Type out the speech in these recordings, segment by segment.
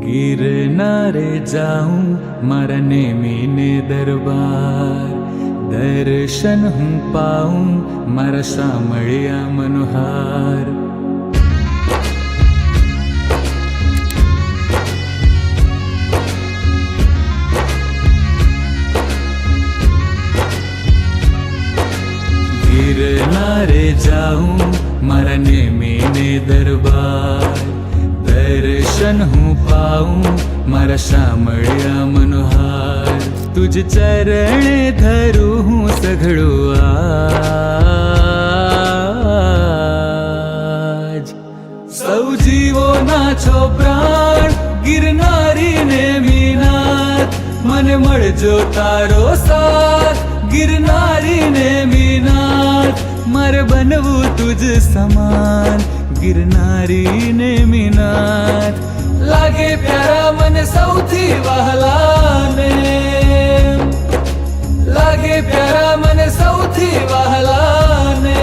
गिरनारे जाऊं मारा नेमीने दरबार, दर्शन हूँ पाऊं मारा शामळिया मनोहार। गिरनारे जाऊं मारा नेमीने दरबार, दर्शन हूँ पाऊं मारा शामळिया मनोहार। तुझ चरण धरू हूँ सघळो आज, सौ जीवो नाछो प्राण गिरनारी नेमीनाथ। मन मळजो तारो साथ गिरनारी नेमीनाथ। मर बनवू तुझ समान गिरनारी नेमीनाथ। लागे प्यारा मन सौथी वहला ने, लागे प्यारा मन सौथी वहला ने।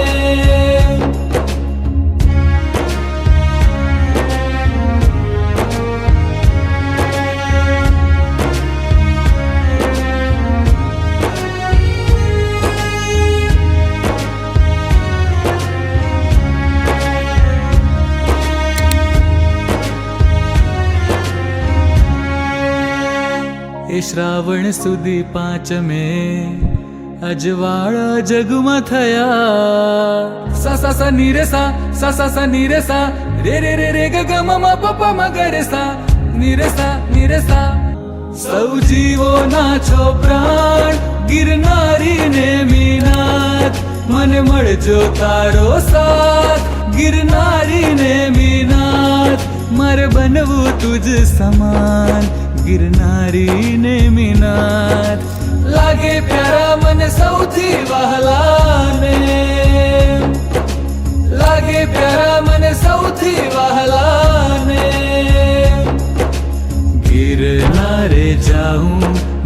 ए श्रावण सुदी पांचमे अजवाड़ा जगमा थया। सा सा सा नी रे सा, सा सा सा नी रे सा, रे रे रे रे ग ग म म प प म ग रे सा, नी रे सा नी रे सा। सौ जीवो नाछो प्राण गिरनारी नेमीनाथ। मन मळजो तारो साथ गिरनारी नेमीनाथ। मर बनवू तुझ समान गिरनारी नेमीनाथ। लागे प्यारा मन सौथी वहला ने, लागे प्यारा मन सौथी वहला ने। गिरनारे जाऊं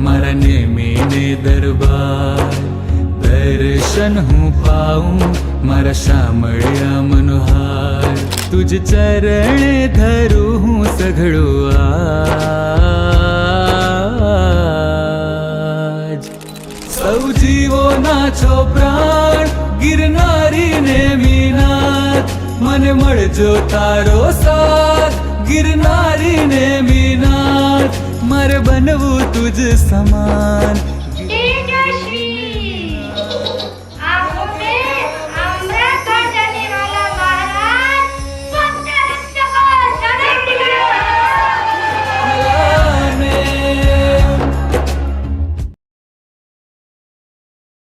मारा नेमीने दरबार, दर्शन हूँ पाऊं मारा शामळिया मनोहार। तुझ चरण धरू हूँ सघळो आज, सौ जीवो नाछो प्राण गिरनारी नेमीनाथ। मन मळजो तारो साथ गिरनारी नेमीनाथ। मर बनवू तुझ समान। तेजस्वी